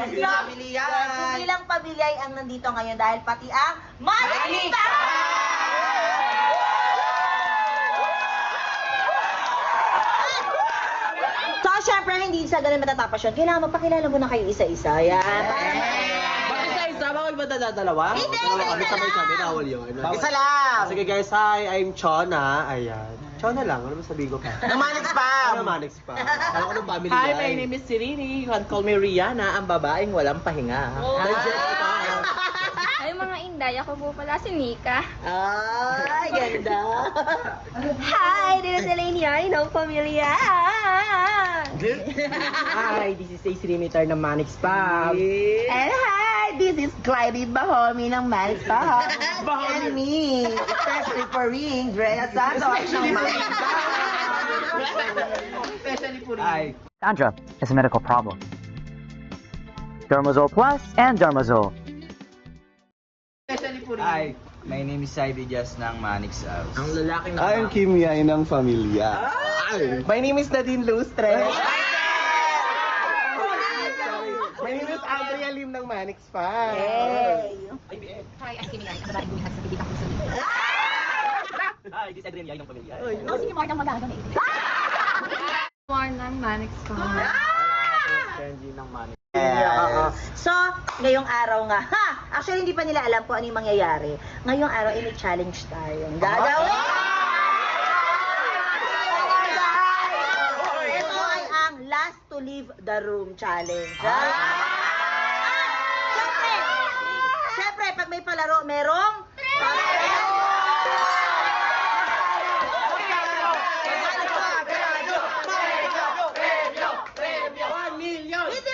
Hindi lang pamilya ang nandito ngayon dahil pati ang Manisa! So, syempre, hindi sa ganun matatapos yun. Kailangan magpakilala mo na kayo isa-isa. Yan. Bakit isa-isa? Bawal ba dalawa? Hindi, Kami isa lang. kami, bawal yun. Isa lang! Sige guys, hi, I'm Chona. Ayan. Chona lang, ano ba sabihin ko pa? Namanix pa! Ano Manix pa? Ano ko ng family Hi, yan? my name is Sirini. You can call me Rihanna, ang babaeng walang pahinga. Ay, mga inday, ako po pala si Nika. Ay, ganda. Hi, this is Elenia, inong pamilya. Hi, this is Stacey Limitar ng Manix Pub. And hi, this is Clyde Bahomi ng Manix Pahal. And me, especially for ring, Drea Santos ng Manix Hi. Sandra is a medical problem. Dermazole Plus and Dermazole. Hi, my name is Saidi Jas ng Manix House. Ang lalaking I'm Kim Yai ng pamilya. My name is Nadine Lustre. My name is Andrea Lim ng Manix Pub. Hi, I'm Kimi Yan, ang babaeng bumihat sa bibig ako sa bibig. Hi, this is Adrian Yai ng pamilya. Oh, sige, Mark, ang magagawa na ito. More ng Manix ko. Kenji ng Manix. So, ngayong araw nga, actually hindi pa nila alam kung ano yung mangyayari. Ngayong araw, may challenge tayo. Gagawin! Ito ay ang last to leave the room challenge. Siyempre, pag may palaro, merong Hindi 1 million! Hindi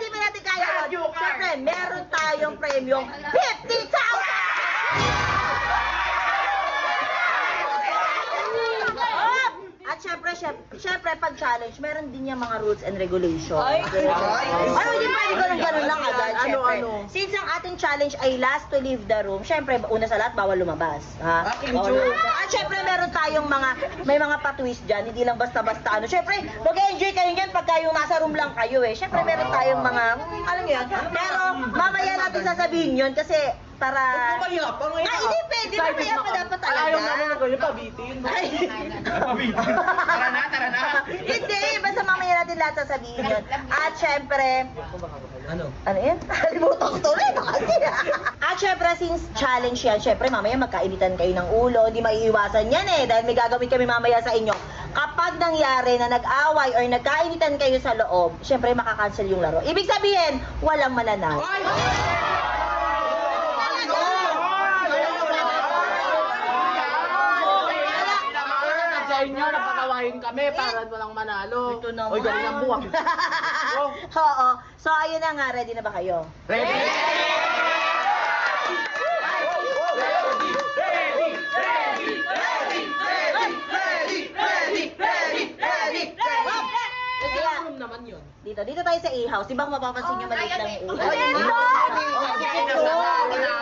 ba natin kaya yun? Siyempre, meron tayong premyong 50,000! At syempre, pag challenge, meron din yung mga rules and regulations. Hindi pwede ko ng ganun lang agad, syempre. Since ang ating challenge ay last to leave the room, syempre, una sa lahat, bawal lumabas. At syempre, meron tayong may mga pa-twist dyan, hindi lang basta-basta ano. Syempre, mag-enjoy kayo yan pagka yung nasa room lang kayo eh. Syempre, meron tayong mga, alam mo yan. Pero, mamaya natin sasabihin yun kasi para... Hindi pwede, mamaya pa dapat talaga. Ayaw namin na kayo pabitin. Tara na. Hindi, basta mamaya natin lahat sasabihin yun. At syempre... Ano yan? Kalimutan ko tuloy na kasi. At syempre, since challenge yan, syempre mamaya magkainitan kayo ng ulo, hindi maiiwasan yan eh, dahil may gagawin kami mamaya sa inyo. Kapag nangyari na nag-away or nagkainitan kayo sa loob, syempre makakancel yung laro. Ibig sabihin, walang mananalo. Sa inyo, napakawain kami para walang manalo. Ito naman. Oy, galing ang buwak. Oo. So, ayun na nga. Ready na ba kayo? Ready? Room naman yun. Dito tayo sa A-house. Di ba kung mapapansin nyo maliit lang yung A-house?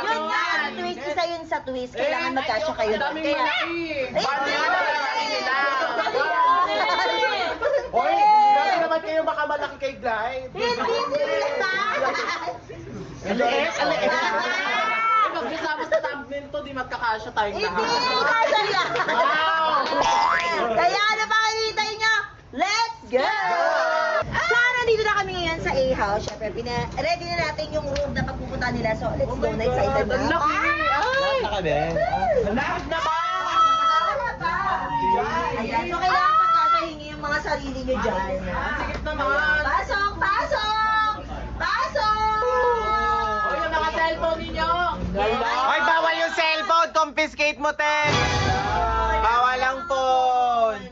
Yun nga, twist. Isa yun sa twist. Kailangan magkasya kayo doon. Kaya... Hoy, grabe naman kayo baka malaki kay Glide. Hindi sila! Aliit. Pag kasama sa thumbnail to, di magkakasya tayong Hindi lahat. kasya lang! Wow! Kaya ano pa kanitay nyo? Let's go! So, nandito na kami ngayon sa A-house. Siyempre, ready na natin yung room na pagpupunta nila. So, let's go na. Excited na. Ay! Lahat na kami. Lahat na ba? Ayan, so kailangan pagkakahingi yung mga sarili nyo dyan. Sikit naman. Pasok! Hoy, yung mga cellphone ninyo. Hoy, bawal yung cellphone! Confiscate mo, te! Bawal ang phone!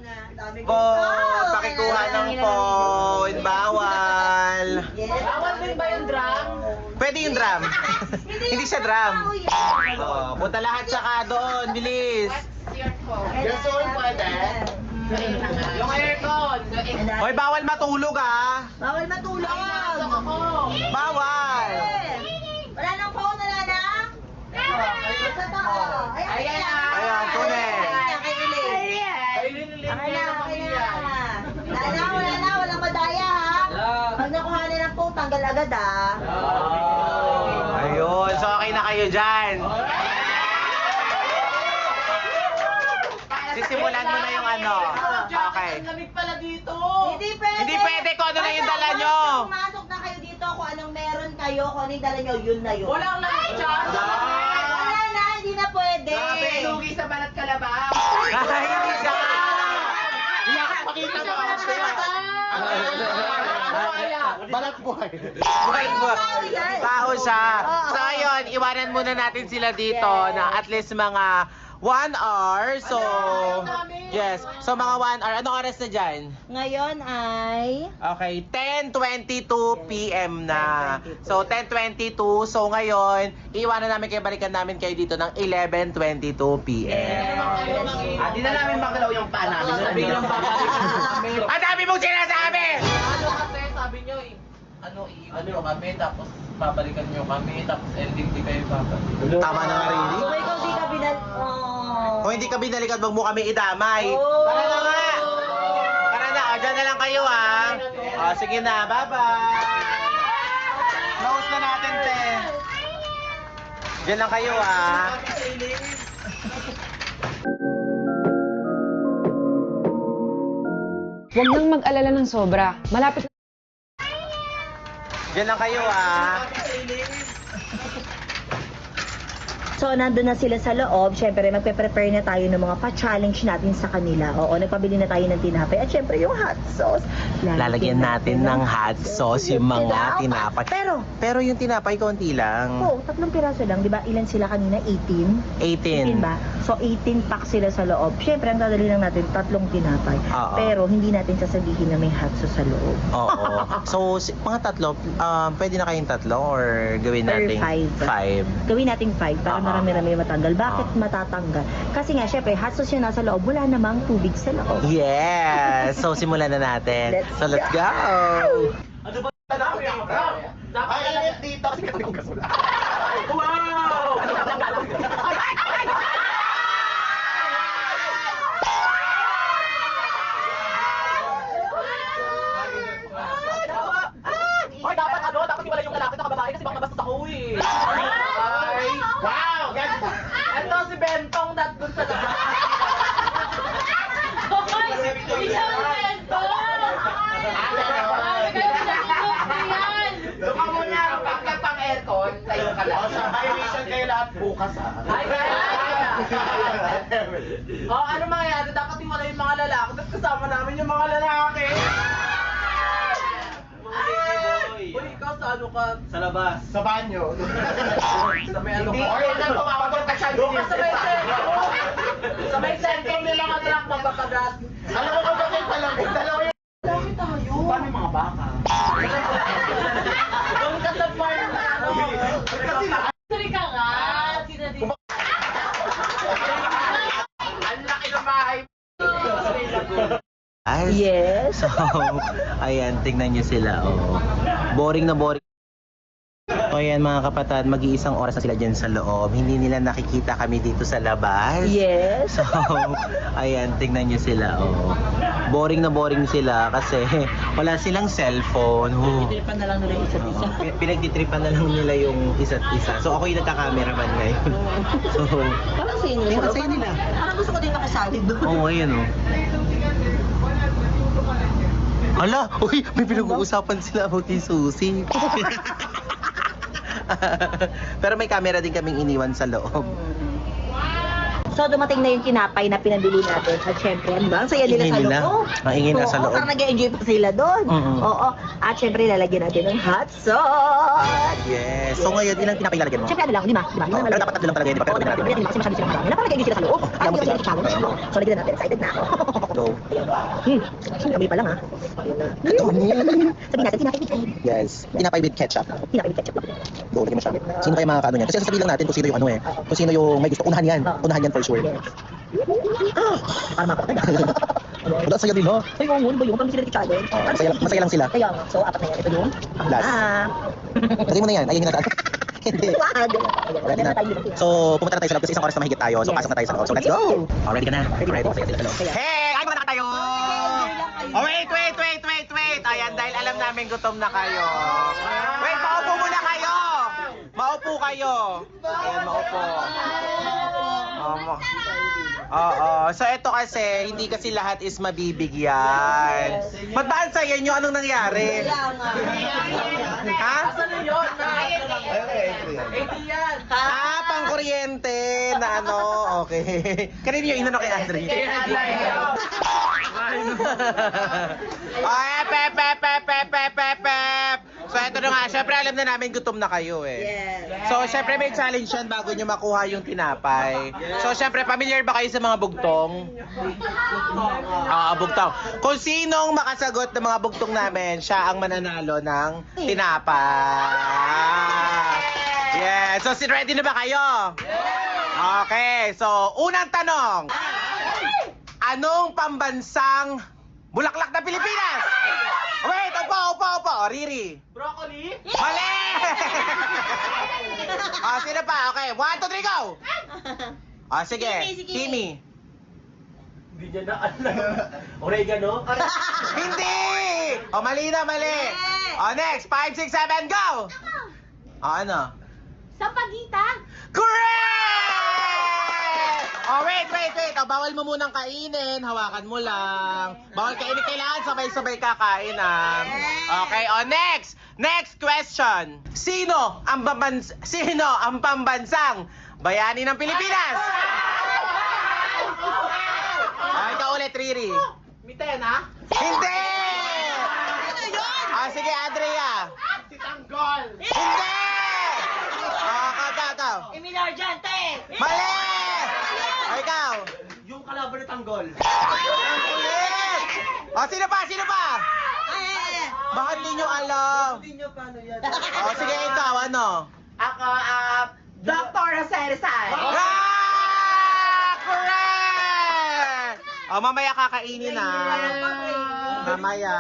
Pakikuha ng phone! Bawal! Bawal din ba yung drum? Pwede yung drum. Hindi siya drum. Oo, punta lahat saka doon, bilis. Yung soul pwede. Yung aircon. Hoy, bawal matulog ah. Bawal matulog! Bawal. Wala nang phone, wala na? Sa tao. Ayan na. Ayan, tunay. Kay Ili. Ay, nililig Okay niya na, ng okay pamilya. na. Wala na. agad ah. Ayun, so okay na kayo dyan. Sisimulan mo na yung ano. Okay. Ang lamig pala dito. Hindi pwede. Hindi pwede kung ano na yung dala Basta nyo. once pumasok na kayo dito, kung anong meron kayo, kung ano yung dala nyo, yun na yun. Walang lamig dyan. Wala na, hindi na pwede. Lugi sa balat kalabaw. Ay, hindi siya. Pakita mo. Balat buhay. Buhay mo. Tao siya. So ayun, iwanan muna natin sila dito na at least mga 1 hour. So, yes. So mga 1 hour. Anong oras na dyan? Ngayon ay... Okay, 10:22 PM na. So 10:22. So ngayon, iwanan namin kayo, balikan namin kayo dito ng 11:22 PM. Di na namin magalaw yung paa namin. Sabi lang Ang dami mong sinasabi! Ano kasi sabi nyo, iiwan nyo kami, tapos babalikan nyo kami, tapos ending di kayo babalik. Tama na nga rin. Kung ikaw di ka binal... Kung hindi ka binalikan, wag mo kami idamay. Oh. Tara na nga! Tara na, o, dyan na lang kayo ha. O, sige na, bye-bye! Close na natin, te. Dyan lang kayo ha. Huwag nang mag-alala ng sobra. Malapit Dyan lang kayo ha. So, nandun na sila sa loob. Siyempre, magpe-prepare na tayo ng mga pa-challenge natin sa kanila. Oo, nagpabili na tayo ng tinapay. At siyempre, yung hot sauce. Lalagyan natin ng hot sauce yung mga tinapay. Pero, yung tinapay, konti lang. oh, 3 piraso lang. Di ba? Ilan sila kanina? 18? 18. ba? So, 18 pack sila sa loob. Siyempre, ang dadali lang natin, 3 tinapay. Oo. Pero, hindi natin sasabihin na may hot sauce sa loob. Oo. So, mga tatlo, pwede na kayong tatlo or gawin Or natin 5. Gawin natin 5 para Oo. marami-rami matanggal. Bakit matatanggal? Kasi nga, syempre, hot sauce yung nasa loob, wala namang tubig sa loob. Yes! So, simulan na natin. Let's go! Dapat alam dito. Wow! Hoy, dapat iwala yung lalaki sa babae kasi baka mabastos ako eh. Ay! Wow! Ganda! Ito si Bentong that dun sa labas. Hoy! Ikaw na Bentong! Doon ka muna, pagka pang aircon, tayo ka lang. Sa violation kayo lahat bukas ha. Ay, ano mangyayari? Dapat iwala yung mga lalaki, tapos kasama namin yung mga lalaki. Uy, ikaw sa ano ka? Sa labas. Sa banyo. Sa may ano ka? Or ano pumapagod ka siya. Doon ka sa may sentro. Sa may sentro nila ka truck magpapagas. Alam mo kung bakit dalawa yung... Dami tayo. Paano yung mga baka? Doon ka sa farm na ano. Kasi sorry ka nga. Ang laki ng bahay. Yes. So, ayan, tignan nyo sila. Oh. Boring na boring. So, ayan mga kapatid, mag-iisang oras na sila dyan sa loob. Hindi nila nakikita kami dito sa labas. Yes. So, ayan, tignan nyo sila. Oh. Boring na boring sila kasi wala silang cellphone. Oh. Pinagtitripan na lang nila yung isa't isa. Pinagtitripan na lang nila yung isa't isa. So, ako yung nagka-cameraman ngayon. So, Parang sa inyo. Tingnan sa nila. Parang gusto ko din makasali doon. oh, ayan oh. Ala, uy, may pinag-uusapan sila about ni Susie. Pero may camera din kaming iniwan sa loob. So, dumating na yung tinapay na pinabili natin. At syempre, ano ba? Ang saya nila sa Ingay nila. loob. Ang ingay na sa loob. Parang nag-enjoy pa sila doon. Mm-mm. Oo. At syempre, lalagyan natin ng hot sauce. Yes. So ngayon, ilang tinapay lalagyan mo? Syempre, ano lang, 5. Oh, pero dapat tatlo lang talaga yun, di ba? Pero Oo, tingnan dapat. natin. Kasi masyado silang marami. Parang nag-enjoy sila sa loob. Ayaw mo sila challenge. So, lagyan na natin. Excited na ako. Go. Kami pa lang, ha? Sabihin natin, tinapay with egg. Yes. Tinapay with ketchup. Tinapay with ketchup. Go, lagyan mo siya. Sino kaya makakaano niyan? Kasi sasabihin lang natin kung sino yung ano eh. Kung sino yung may gusto. Unahan yan. Unahan yan for sure. Para makapatay. Wala, saya din, no? Ay, oo, ano ba yun? Parang sila nag-challenge. Masaya lang sila. Kaya, so, 4 na yan. Ito yung Last. Lagyan mo na yan. Ayun yung nasaan. Hindi. Wag! Ready na. So, pumunta na tayo sa loob kasi isang oras na mahigit tayo. So, pasok na tayo sa loob. So, let's go! Oh, ready ka na? Ready. Masaya sila sa loob. Hey! Ay, muna na tayo! Oh, wait! Ayan, dahil alam namin gutom na kayo. Wait Maupo kayo. Ayan, maupo. Oo. So, ito kasi, hindi kasi lahat is mabibigyan. Ba't ba ang saya nyo? Anong nangyari? Ha? Pang kuryente na ano. Okay. Kanina yung inano kay Andre. Ay, pep. So, ito na nga. Siyempre, alam na namin gutom na kayo eh. Yes. So, syempre may challenge yan bago nyo makuha yung tinapay. So, syempre, familiar ba kayo sa mga bugtong? Bugtong. Kung sinong makasagot ng mga bugtong namin, siya ang mananalo ng tinapay. Yeah. So, ready na ba kayo? Okay. So, unang tanong. Anong pambansang bulaklak na Pilipinas? Wait, upo. Riri. Broccoli? Mali! Sino pa? Okay, 1, 2, 3, go! Sige. Si Kimi. Kimi. Hindi niya na alam. Oregano? Hindi! Mali. Next, 5, 6, 7, go! Ano? Sampaguita. Correct! Wait. Bawal mo munang kainin. Hawakan mo lang. Bawal kainin. Kailangan sabay-sabay kakain Okay, next! Next question. Sino ang pambansang bayani ng Pilipinas? Ikaw ulit, Riri. Mitena? Hindi! Ano yun? Sige, Andrea. Si Tanggol? Hindi! Ikaw. Emilio Argente. Mali! Ikaw. Yung kalaban ni Tanggol. Ulit! Sino pa? Bakit di nyo alam? Hindi niyo paano yan. Sige, ikaw, ano? Ako, Dr. Jose Rizal. Correct! Mamaya kakainin na. Mamaya.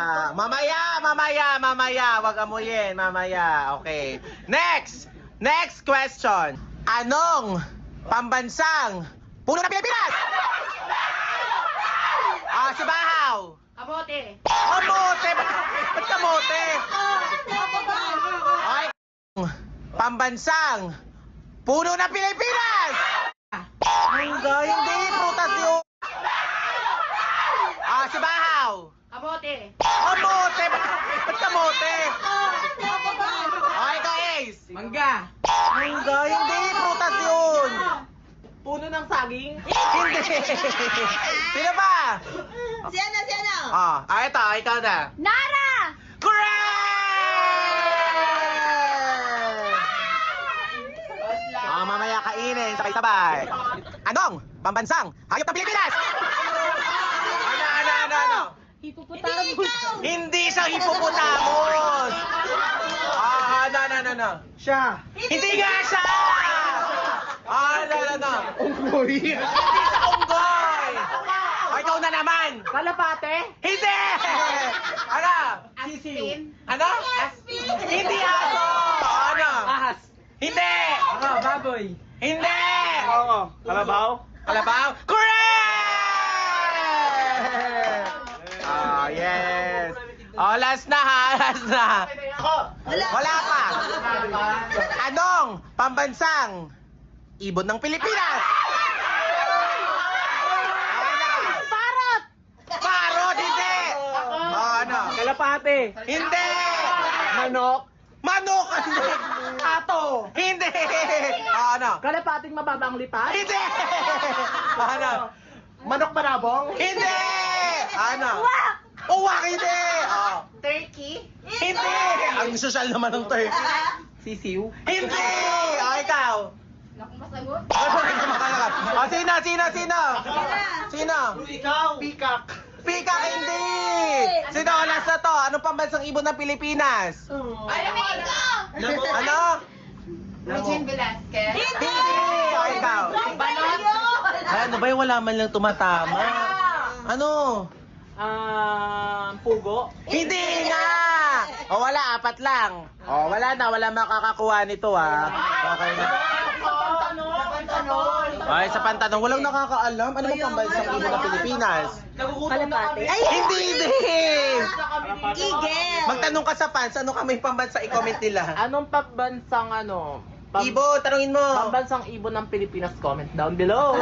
Wag amuyin, mamaya. Okay. Next question. Anong pambansang puno ng Pilipinas? Si Bahaw. Kamote. Kamote! Ba't kamote? Okay. Pambansang puno ng Pilipinas! Mangga, hindi. Prutas yun. Si Bahaw. Kamote. Kamote! Ba't kamote? Okay, ikaw, Ace. Mangga. Mangga, hindi. Prutas yun. Puno ng saging. Hindi. Sino ba? Si ano? Ito. Ikaw na. Nara. Correct! Mamaya kainin. Sabay-sabay. Anong pambansang hayop ng Pilipinas? Ano? Hippopotamus. Hindi siya hippopotamus. No. Siya. Hindi nga siya! No. Unggoy. Hindi siya unggoy. Ikaw na naman. Kalapate. Hindi! Ano? Sisiw. Ano? Hindi aso. Ano? Ahas. Hindi! Baboy. Hindi! Oo. Kalabaw. Kalabaw? Correct! Yes. Last na. Wala pa. Anong pambansang ibon ng Pilipinas? Parot, hindi! Ano? Kalapate. Hindi! Manok. Manok! Hindi! Ato. Hindi! Ano? Kalapating mababang lipat. Hindi! Ano? Manok barabong. Hindi! Ano? Uwak! Hindi! Turkey. Hindi! Ang sosyal naman ng turkey. Sisiw. Hindi! Ikaw! Naku, masagot. Sino? Ikaw. Peacock. Peacock, hindi! Sino? Last na to. Anong pambansang ibon ng Pilipinas? Flamingo. Ano? Regine Velasquez. Hindi! Ikaw? Ano ba yung wala man lang tumatama? Ano? Pugo. Hindi nga! Wala, 4 lang. Wala makakakuha nito Okay na. Ay, sa pantanong, walang nakakaalam. Ano ba pambansang ibon ng Pilipinas? Kalapate. Ay, Hindi! Eagle. Magtanong ka sa fans, ano kami pambansa? I-comment nila. Anong pambansang Ibo, tanungin mo. Pambansang ibon ng Pilipinas, comment down below.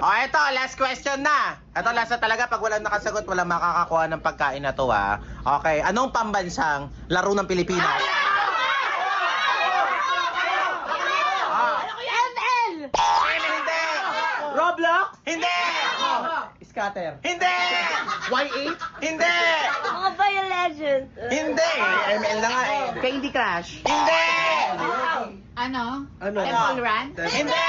O, eto, last question na. Eto, last na talaga. Pag walang nakasagot, walang makakakuha ng pagkain na to, ha. Okay, anong pambansang laro ng Pilipinas? ML! Hindi! Roblox? Hindi! Scatter. Hindi! Y8? Hindi! Mobile Legends! Hindi! ML na nga eh. Candy Crush? Hindi! Ano? Ano? Temple Run? Hindi!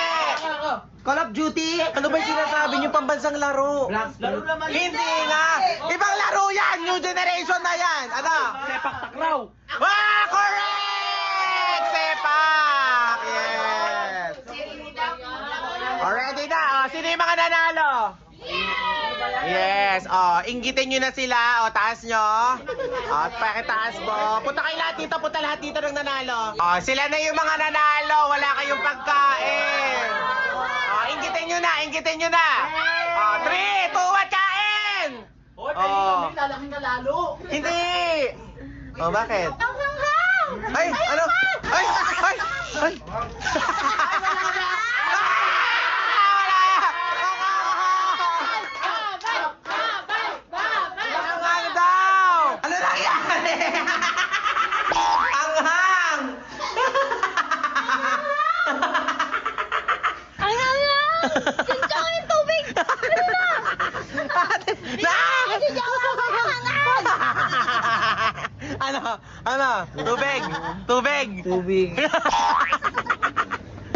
Call of Duty? Ano ba yung sinasabi niyo pambansang laro? Laro naman. Hindi nga! Ibang laro yan! New generation na yan! Ano? Sepak takraw. Ah! Correct! Sepak! Yes! Already na! Oh, sino yung mga nanalo? Yes, inggitin nyo na sila, taas nyo. Pakitaas mo. Punta kayo lahat dito, punta lahat dito ng nanalo. Sila na yung mga nanalo, wala kayong pagkain. Inggitin nyo na. 3, 2, 1, kain! Hoy, kami, lalaking ka lalo. Hindi! Bakit? Ay, ano? Ay! Anghang daw! Ano nangyari? Anghang! Gusto ko yung tubig! Ano? Tubig!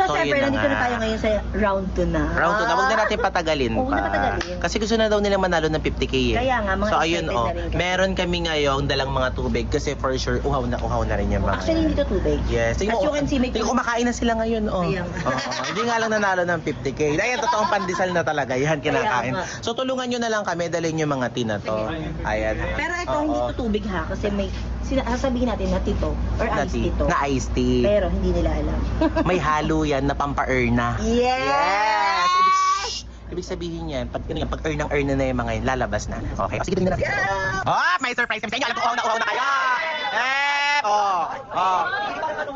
So, So, syempre, yun na nandito na nga. tayo ngayon sa round 2 na. Round 2 na, huwag na natin patagalin Huwag na pa. patagalin. Kasi gusto na daw nilang manalo ng 50k eh. Kaya nga, mga So ayun excited na rin kasi. meron kami ngayon dalang mga tubig kasi for sure uhaw na rin yung mga. Actually, hindi to tubig. Yes. As you can see, may kumakain na sila ngayon, Kaya nga. Hindi nga lang nanalo ng 50k. Ayan, totoong pandesal na talaga. Yan, kinakain. Kaya nga. So, tulungan nyo na lang kami, dalhin yung mga tina to. Ayan. Pero ito, Oo. hindi to tubig ha. Kasi may, sasabihin natin na tito. Or iced Nati- tito. Na iced tea. Pero hindi nila alam. May halo yan na pampa-erna. Yes! Ibig sabihin yan, pag earn ng earn na yung mga yun, lalabas na. Okay, sige, tingnan natin. May surprise kami sa inyo. Alam ko, uhaw na kayo.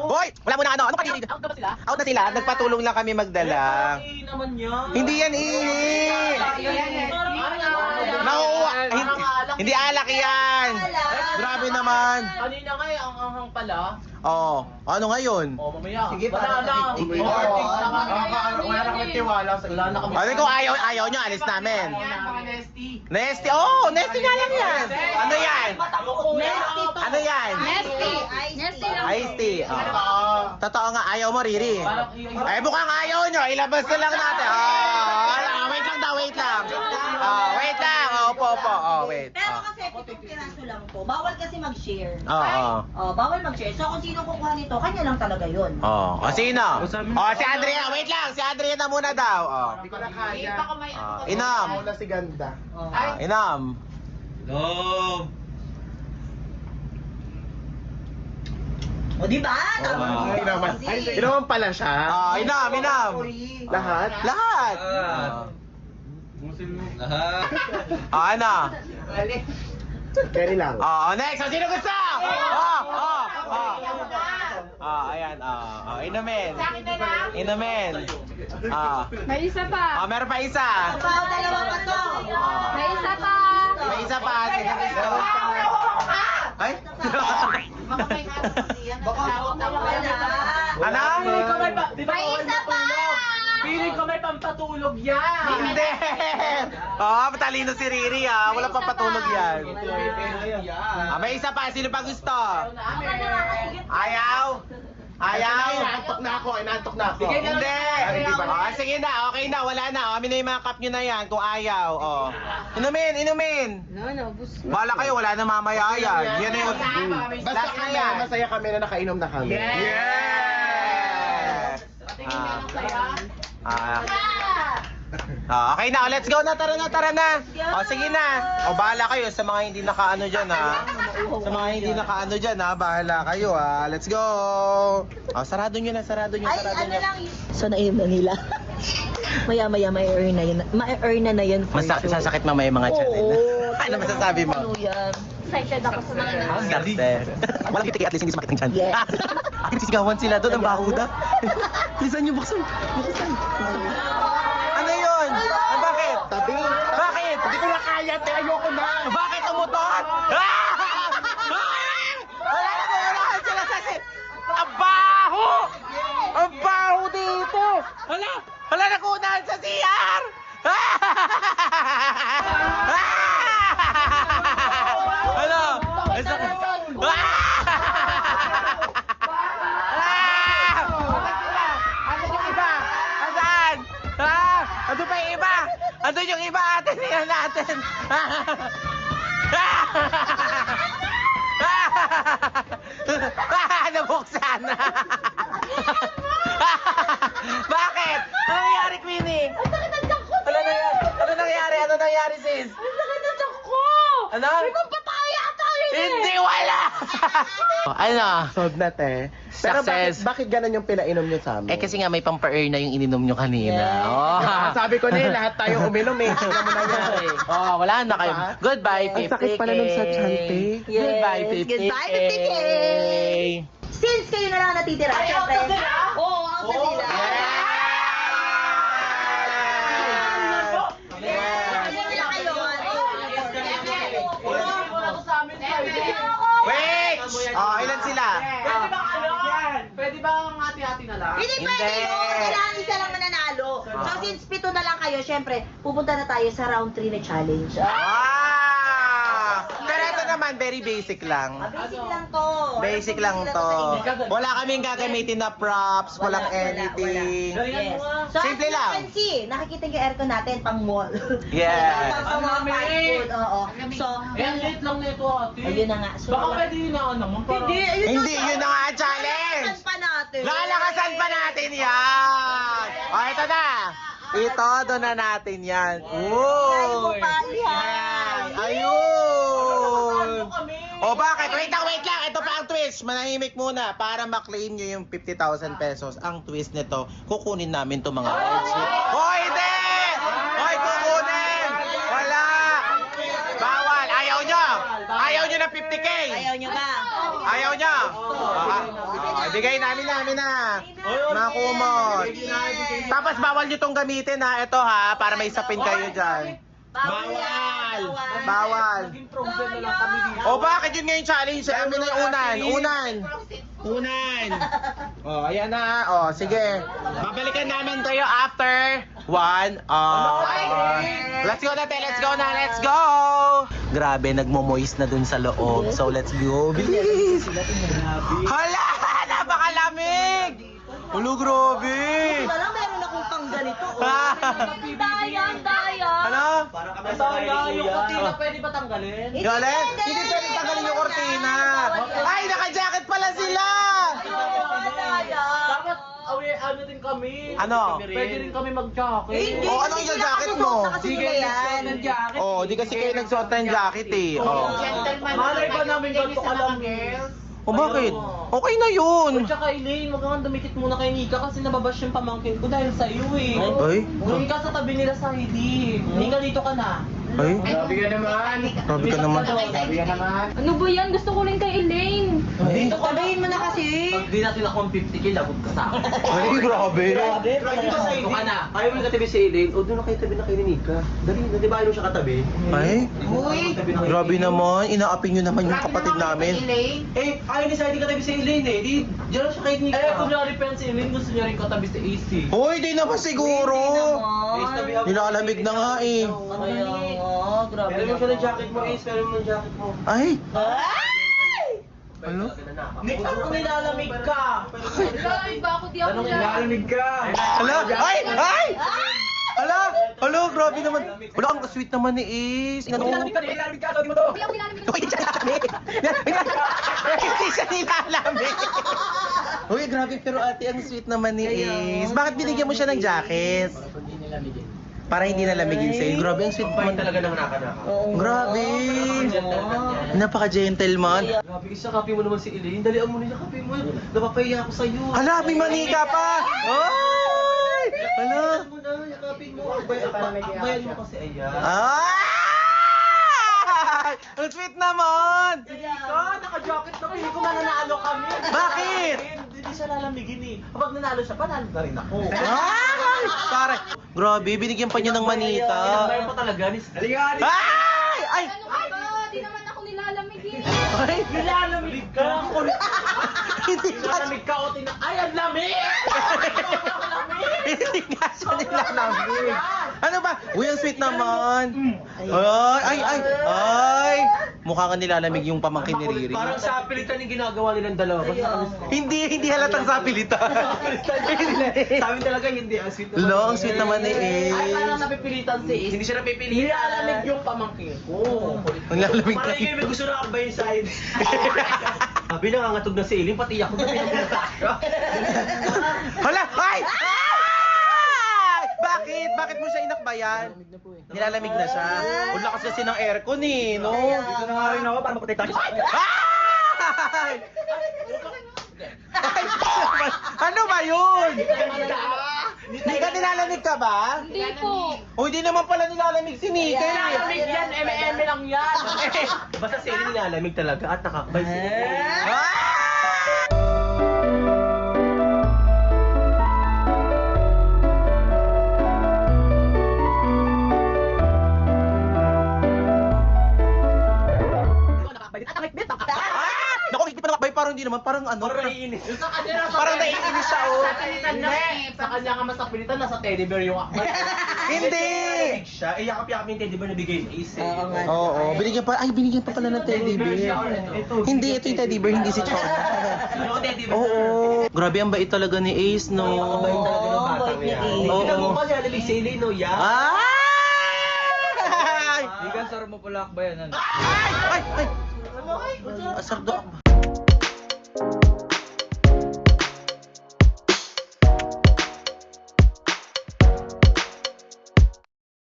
Hoy, wala muna ano. Ano kanina? Out na ba sila? Out na sila. Nagpatulong lang kami magdala. naman yan. Hindi yan ihi. Nauuwa. Hindi alak yan. Grabe naman. Kanina nga ang anghang pala. Ano ngayon? Mamaya. Sige, wala na. Wala na kami tiwala sa Wala na kami. Ano kung ayaw nyo, alis namin. Mga Nesty. Nesty. Nesty nga lang yan. Ano yan? Ano yan? Nesty! Nesty lang. Iced tea. Totoo nga, ayaw mo, Riri. Ay, mukhang ayaw nyo. Ilabas na lang natin. Wait lang daw, wait lang. Wait lang. Opo. Wait. Pero kasi 7 piraso lang to. Bawal kasi mag-share. Oo. Bawal mag-share. So kung sino kukuha nito, kanya lang talaga yun. Sino? Si Adriana. Wait lang. Si Adriana muna daw. Hindi ko na kaya. Baka may ano ka. Inom. Wala si Ganda. Inom. O diba? Tama. Inaman pala siya. Inom. Lahat? Lahat. Ano? Carry lang. Next. Sino gusto? Ayan. Inumin. May isa pa. Meron pa isa. Dalawa pa to. May isa pa. May isa pa. Sino gusto? Ay? Baka may Ano? May isa pa. Piling ko may pampatulog yan. Hindi! Matalino si Riri Wala pa patulog yan. May isa pa. Sino pa gusto? Ayaw? Inaantok na ako. Hindi! Sige na, okay na, wala na. Amin na yung mga cup nyo na yan kung ayaw. Inumin! Bahala kayo, wala na mamaya yan. Yan na yung Basta last na yan. masaya kami na nakainom na kami. Yes! Okay na, let's go na, tara na. Sige na. Bahala kayo sa mga hindi nakaano dyan Sa mga hindi nakaano dyan bahala kayo Let's go. Sarado nyo na. So nainom na nila. Maya may earn na yun. Ma-earn na yun for sure. Sasakit mamaya yung mga channel. Oo. Ano masasabi mo? Ano yan? Excited ako sa mga Success. Walang kitik, at least hindi sumakit ang tiyan. Yes. Sisigawan sila doon, ang bahuda. Bilisan niyo, buksan. Buksan. Ano yun? Ah, bakit? Tabi. Bakit? Hindi ko na kaya, te. Ayoko na. Bakit umutot? Ah! Wala na kung sila sa Ang baho! Ang baho dito! Hala! Hala na kunahan sa CR! Hala! Ang sakit. Ano yung iba? Asan? Ano pa yung iba? Ano yung iba? Atin yan natin! Nabuksan! Bakit? Ano nangyari, Queenie? Ang sakit ng tiyan ko, Ano nangyari? Ano nangyari? Ano nangyari, sis? Ang sakit ng tiyan ko! Ano? May kumpatay yata yun eh! Hindi, wala! Ano? Solve na, te. Pero Success. bakit ganun yung pinainom nyo sa amin? Eh kasi nga may pampa-earn na yung ininom nyo kanina. Yeah. Oh. Sabi ko na lahat tayo uminom eh. Hindi mo nangyari. Oh, wala na kayo. Diba? Goodbye, 50K. Ang sakit pala nung sa Chante. Yes. Goodbye, 50K. Goodbye, 50K. Since kayo na lang natitira, syempre. Oo, out na sila. Wait! Oh, ilan sila? Pwede ba Pwede ba ang hati-hati na lang? Hindi pwede Hindi. yun. Kailangan isa lang mananalo. So since 7 na lang kayo, syempre, pupunta na tayo sa round 3 na challenge. Ah! Pero ito naman, very basic lang. Basic lang to. Basic lang to. Wala kaming gagamitin na props, walang anything. Yes. So, Simple as you lang. can see, nakikita yung aircon natin pang mall. Yes. Pang mga fast food. Oo. So, Eh, ang late lang nito ate. ayun na nga. So, Baka pwede yun na naman para... Hindi, ayun Hindi, yun na nga ang challenge! Lalakasan pa natin. Lalakasan pa natin yan! O, ito na! Itodo na natin yan. Ayaw mo Uy! pa yan. Ayun! O bakit? Wait lang! Ito pa ang twist. Manahimik muna. Para maklaim nyo yung 50,000 pesos. Ang twist nito, kukunin namin to mga words. Hoy, hindi! Hoy, kukunin! Wala! Bawal! Ayaw nyo! Ayaw nyo ng 50K! Ayaw nyo ba? Ayaw nyo! Bigay namin na. Mga kumot. Tapos bawal nyo tong gamitin ha. Ito ha, para may sapin kayo dyan. Bawal! Bawal! Naging problem na lang kami dito. O bakit yun nga yung challenge? Amin na yung unan. Unan! O, ayan na. O, sige. Babalikan namin kayo after 1 hour. Let's go natin, let's go na, let's go! Grabe, nagmo-moist na dun sa loob. So, let's go. Bilis! Hala! Napakalamig! Ulo, grabe! Wala, meron akong pang ganito. Ah. Daya. Ano? Yung kutina pwede ba tanggalin? Galit? Hindi pwede tanggalin yung kortina. Ay, naka-jacket pala sila! Dapat ano din kami. Ano? Pwede rin kami mag-jacket. Hindi. O, anong yung jacket mo? Kasi nila yan. Ng jacket. Oh, di kasi kayo nagsuot ng jacket eh. Oh. Malay ba namin ganito kalamin? O bakit? Okay na yun. O tsaka Elaine, wag kang dumikit muna kay Nika kasi nababash yung pamangkin ko dahil sa iyo eh. Ay? Doon ka sa tabi nila sa Heidi. Nika, dito ka na. Ay? Grabe ka naman. Grabe ka naman. Grabe ka naman. Ano ba yan? Gusto ko rin kay Elaine. Ay? Sabihin mo na kasi. Pag di natin ako ang 50K, lagot ka sa akin. Ay, grabe. Dito ka na. Ayaw mo yung katabi si Elaine. O doon na kayo tabi na kay Nika. Dali na, di ba ayaw siya katabi? Ay? Grabe naman. Inaapi nyo naman yung kapatid namin. Eh, ayaw ni Sadie katabi si Elaine eh. Di, diyan lang siya kay Nika. Eh, kung nari pa yan si Elaine, gusto niya rin katabi sa AC. Hoy, di naman siguro. Nilalamig na nga eh. Grabe Meron mo siya ng jacket mo, Ace. Meron mo ng jacket mo. Ay? Ay! Ano? Nick, ano nilalamig ka? Ay, bakit di ako dyan? ka? Hala? Ay! Ay! Hala? Hala, grabe naman. Wala, ang sweet naman ni Ace. Nilalamig ka, nilalamig ka. Sabi mo to. Hindi ako nilalamig. Uy, hindi siya nilalamig. Hindi siya nilalamig. Uy, grabe, pero ate, ang sweet naman ni Ace. Bakit binigyan mo siya ng jacket? Para hindi nalamigin sa'yo. Grabe, ang sweet naman. Talaga ng naka-naka. Grabe. Napaka-gentleman. Grabe, isa kapi mo naman si Elaine. Dalian mo niya, kapi mo. Napapahiya ako sa'yo. Hala, may manika pa. Ay! Hala. Mo na, yakapin mo. Akbayan mo kasi, ayan. Ah! Ang sweet naman! Naka-jacket na pili ko mananalo kami. Bakit? Hindi siya lalamigin eh. Kapag nanalo siya, panalo na rin ako. Ay! Pare, grabe, binigyan pa niya ng manita. Mayroon pa talaga. Halika, Ay! Ay! Ano ka ba? Di naman ako nilalamigin. Ay! nilalamig ka. Hindi ka, Nilalamig ka o ay, ang lamig! hindi nga siya nilalamig. Ano ba? Uy, ang sweet naman. Ay, ay, ay. Mukha ka nilalamig yung pamangkin ni Riri. Parang sa pilitan yung ginagawa nilang dalawa. Hindi halatang sapilita. Sabi talaga hindi, ang sweet Lo, ang sweet naman ni Ay, parang Ace. napipilitan si Ace. Hindi siya napipilitan. Nilalamig yung pamangkin ko. Ang lalamig Parang na. yung may gusto na akbay side. Sabi nangangatog na si Eileen, pati ako na pinagkakasya. Hala! Ay! Ay! Bakit? Bakit mo siya inakbayan? Nilalamig na siya. Ang lakas kasi ng aircon eh, no? Dito na nga rin ako para maprotektahan siya. Ay! Ay! Ano ba yun? Hindi ka nilalamig ka ba? Hindi po. O hindi naman pala nilalamig si Nika. Nilalamig yan, M&M lang yan. Basta si Eileen nilalamig talaga at nakakbay si Eileen. Ah! Naku, hindi pa nakakbay, parang hindi naman, parang ano? Parang naiinis. Sa kanya nasa Parang naiinis siya, oh. Sa kanya ka mas napilitan, nasa teddy bear yung akbay. Hindi! Nilalamig siya, yakap-yakap yung teddy bear na bigay ni Ace. Oo nga. Oo, binigyan pa pala ng teddy bear. Hindi, ito yung teddy bear, hindi si Chona. Ano teddy bear? Oo. Grabe, ang bait talaga ni Ace, no? Nakakabay talaga ng batang bait ni yan. Ace. Oo. Tignan mo pa siya, lalig si Eileen, no? Yeah. Ay! Bigan, sar mo pala akbayan. Ay! Ay! Asar do.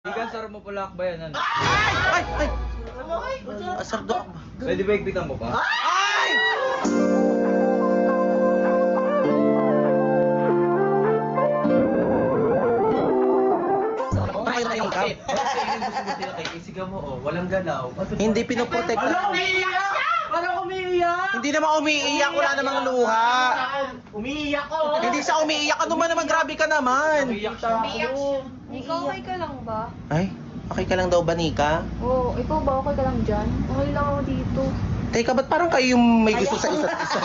Bigan, sar mo pala akbayan. Ay! Ay! Asar do. Pwede ba ikpitan mo pa? Ay! Ay, ay, ay. Kasi Eileen gusto nila kay Ace. Sigaw mo, oh, walang galaw. Hindi pinoprotect. umiiyak! Parang umiiyak! Hindi naman umiiyak, wala namang luha. Umiiyak ko! Hindi siya umiiyak. Ano man naman, grabe ka naman. Umiiyak siya. Ikaw okay ka lang ba? Ay, okay ka lang daw ba, Nika? Oo, ikaw ba okay ka lang dyan? Okay lang ako dito. Teka, ba't parang kayo yung may gusto sa isa't isa?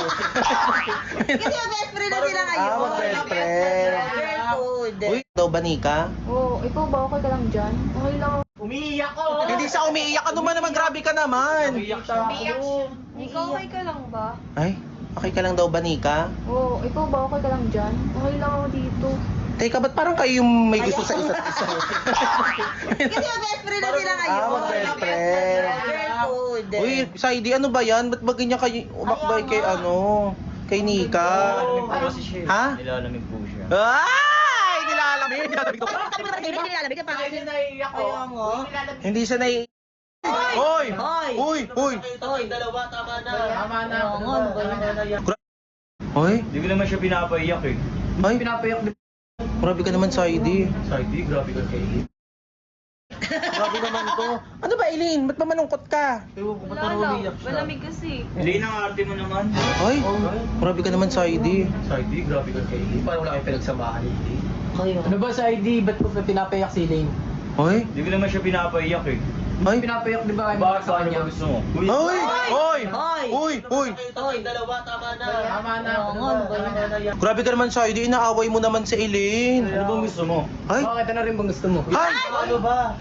Kasi yung best friend na sila ngayon. Ah, mag-best friend. Very good. Uy, daw ba, Nika? Oo, ikaw ba okay ka lang dyan? Okay lang ako. Umiiyak ko! Hindi siya umiiyak. Ano man naman, grabe ka naman. Umiiyak siya. Ikaw okay ka lang ba? Ay, okay ka lang daw ba, Nika? Oo, ikaw ba okay ka lang dyan? Okay lang ako dito. Teka, ba't parang kayo yung may gusto sa isa't isa? Kasi yung best friend na sila ngayon. Ah, mag-best friend. Very good. Uy, Saidi, ano ba yan? Ba't ba ganyan kayo umakbay kay ano? Kay Nika? Ha? Nilalamig po siya. Ay! Nilalamig! Nilalamig ko. Nilalamig ka pa. Kasi naiiyak ko. Ayaw mo. Hindi siya nai... Hoy! Hoy! Uy! Uy! Hoy, dalawa, tama na. Tama na. Oo nga, ano ba yun? Hoy! Hindi ko naman siya pinapaiyak eh. Ay! Pinapayak din. Grabe ka naman, Saidi. Saidi, grabe ka kay Eileen. Grabe naman to. Ano ba, Eileen? Ba't ba malungkot ka? Ewan ko, ba't parang umiiyak siya? Malamig kasi. Eileen, ang arte mo naman. Ay! Grabe ka naman, Saidi. Saidi, grabe ka kay Eileen. Parang wala kayong pinagsamahan ni Eileen. Ano ba Saidi? Ba't mo pinapayak si Eileen? Hoy! Hindi ko naman siya pinapaiyak eh. Ay! Pinapayak di ba kayo bakit sa kanya? Gusto mo? Hoy! Hoy! Hoy! Uy! Uy! Hoy, dalawa, tama na. Tama na. Oo nga, ano ba yun? Grabe ka naman, Saidi. Inaaway mo naman si Eileen. Ano bang gusto mo? Ay! Bakit na rin bang gusto mo? Ay! Ano ba?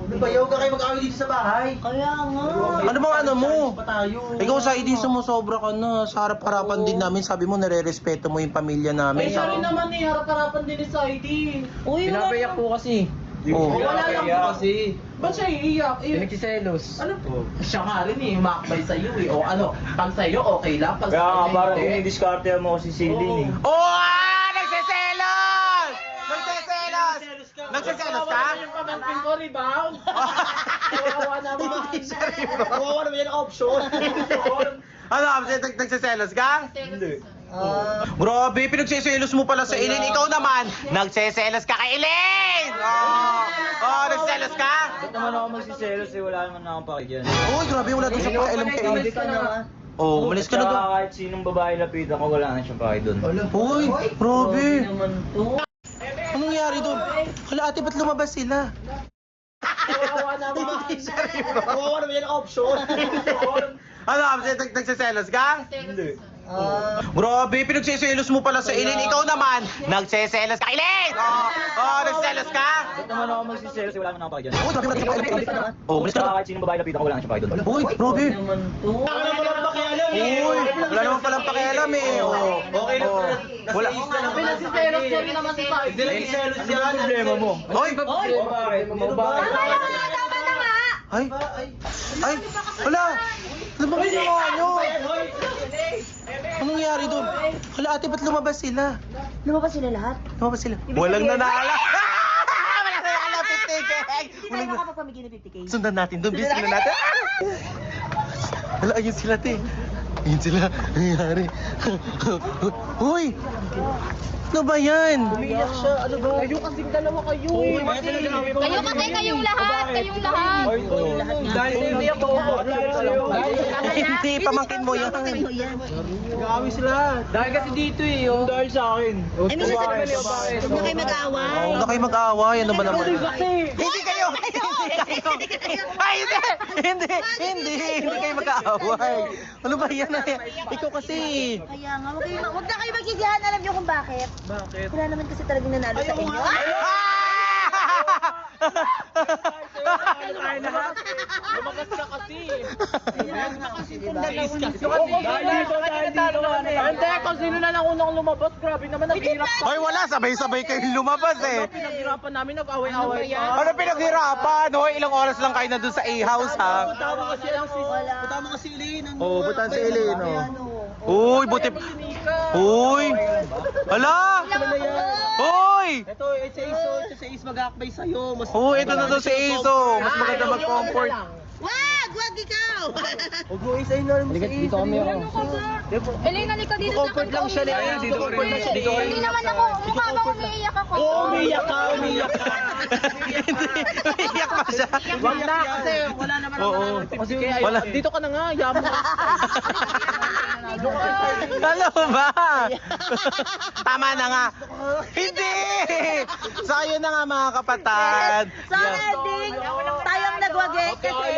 Ano ba? Yaw ka kayo mag-away dito sa bahay. Kaya nga. Ano bang ano mo? Pa tayo. Ikaw, Saidi, sumusobra ka na. Sa harap-harapan din namin, sabi mo, nare-respeto mo yung pamilya namin. Ay, siya rin naman eh. Harap-harapan din ni Saidi. Uy, wala po kasi. Oo. Wala lang po kasi. Ba't siya iiyak? Pinagsiselos. Ano po? Siya nga rin eh, umakbay sa'yo eh. O ano, pag sa'yo okay lang, pag sa'yo parang diskarte mo si Eileen Oh! Ah! Nagsiselos! Nagsiselos! Nagsiselos ka? Yung pamangkin ko, rebound. Kawawa naman. Hindi siya rebound. Kawawa naman yan option. Ano, nagsiselos ka? Hindi. Grabe, pinagsiselos mo pala sa Eileen. Ikaw naman, nagsiselos ka kay Eileen! Nagsiselos ka? Ba't naman ako magsiselos eh, wala naman akong pakigyan. Uy, grabe, wala doon sa pakialam kay Eileen. Umalis ka na doon. Kahit sinong babae lapitan ko, wala na siyang paki doon. Uy, grabe. Anong nangyari doon? Hala, ate, ba't lumabas sila? Kawawa naman yan ang option. Ano, nagsiselos ka? Hindi. Grabe, pinagsiselos mo pala sa Eileen. Ikaw naman, nagsiselos ka, Eileen! Nagsiselos ka? Ba't naman ako magsiselos eh, wala naman akong pakigyan. Uy, grabe, wala doon sa pakialam kay Eileen. Umalis ka na doon. Kahit sinong babae lapitan ko, wala na siyang paki doon. Uy, grabe. Uy, wala naman palang pakialam eh. Okay lang. Wala. Pinagsiselos ko rin naman si Sai. Hindi lang iselos yan. Ano problema mo? Uy, Bakit? Bakit? Tama na nga! ay, wala. Ano ba ginawa nyo? Anong nangyari doon? Hala, ate, ba't lumabas sila? Lumabas sila lahat? Lumabas sila. Walang nanala. Walang nanala, 50K. Hindi tayo makapagpamigay ng 50K. Sundan natin doon, bis na natin. Hala, ayun sila, te. Ayun sila. Ano nangyari? Uy! Ano ba yan? Umiiyak siya. Ano ba? Kayo kasing dalawa kayo eh. Kayo kasi, kayong lahat. Kayong lahat. Dahil umiiyak ako. Hindi, pamangkin mo yan. Nag-aaway sila. Dahil kasi dito eh. Yung dahil sa akin. Ay, minsan huwag na kayo mag-away. Huwag na kayo mag-away. Ano ba naman? Hindi kayo! Ay, hindi kayo mag-aaway. Ano ba yan? Ikaw kasi. Kaya nga, huwag na kayo magsisihan. Alam niyo kung bakit? Bakit? Wala naman kasi talagang nanalo sa inyo. Lumagas na kasi. Hindi, kung sino na lang unang lumabas, grabe naman, naghihirap pa. Hoy, wala. Sabay-sabay kayong lumabas eh. Pinaghirapan namin, nag-away-away pa. Ano pinaghirapan? Hoy, ilang oras lang kayo na doon sa A-house ha? Tama kasi Eileen. Oo, butan si Eileen oh. Uy, buti. Uy! Hala! Uy! Ito, sa iso, sa is mag-aakbay sa'yo. Mas Uy, ito na doon si Iso. Mas maganda mag-comfort. Wag! Wag ikaw! Huwag mo isa yun naman sa is. Dito kami ako. Elena, halika dito sa Comfort lang siya na yan. Dito comfort lang siya. Dito Hindi naman ako, mukha bang umiiyak ako. Oo, umiiyak ka, umiiyak ka. Hindi, umiiyak pa siya. Wag na, kasi wala naman Oo. Kasi Wala. Dito ka na nga, yamo ka. Ano ba? Tama na nga. Hindi! So, ayun na nga mga kapatid. So, ending, tayong nagwagi kasi...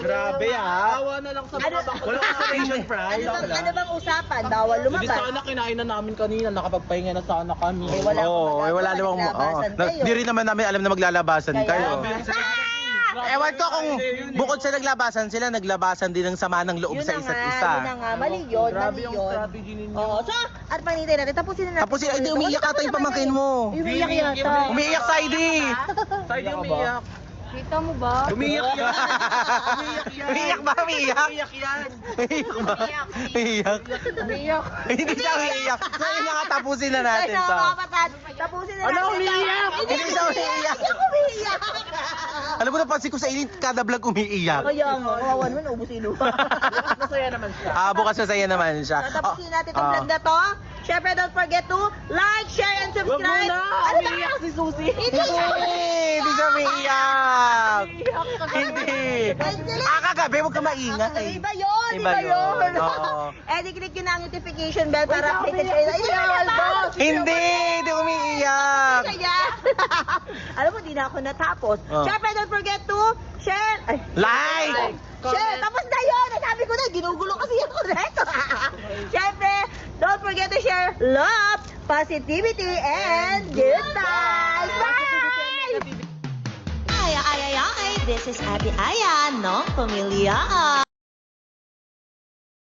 Grabe ah. Awa na lang sa mga bako. Wala ka sa nation pride. Ano bang usapan? Bawal Hindi lumabas. sana kinain na namin kanina, nakapagpahinga na sana kami. Eh, wala Oo, wala namang... Naglabasan kayo. Di rin naman namin alam na maglalabasan kayo. Ah! Ewan ko kung bukod sa naglabasan sila, naglabasan din ng sama ng loob Yun sa na isa't nga, isa. yun na nga. Mali yun, Grabe mali yung yun. strategy ninyo. Oo, so, at panintay natin, tapusin na natin. Tapos sila, hindi umiiyak ata yung pamangkin mo. Umiiyak yata. Umiiyak sa ID. Sa'yo yung umiiyak. Kita mo ba? Umiiyak yan. Umiiyak ba? Umiiyak? Umiiyak yan. Umiiyak ba? Umiiyak. Umiiyak. Hindi siya umiiyak. So yun na nga, tapusin na natin Ano, to. mga kapatid, tapusin na natin. Ano, umiiyak? Hindi Hindi siya umiiyak. Hindi ako umiiyak. Alam mo, napansin ko sa init, kada vlog umiiyak. Kaya nga, kawawan mo, naubos ilo. Masaya naman siya. Bukas masaya naman siya. Tapusin natin itong vlog na to. Siyempre, don't forget to like, share, and Wag mo subscribe. na, Ano ba? umiiyak si Susie. Hindi siya umiiyak. Hindi. Kagabi, huwag ka maingay. Iba yun, Iba yun. Oo. Eh, di-click nyo na ang notification bell para updated kayo. Ayun, Hindi umiiyak. Kaya, alam mo, di na ako natapos. Oh. Siyempre, don't forget to share. Ay, Like! share. Tapos na yun. Sabi ko na, ginugulo kasi yung ulit. Siyempre, don't forget to share love, positivity, and good times. Bye! Ay, this is Ate Aya ng Pamilya.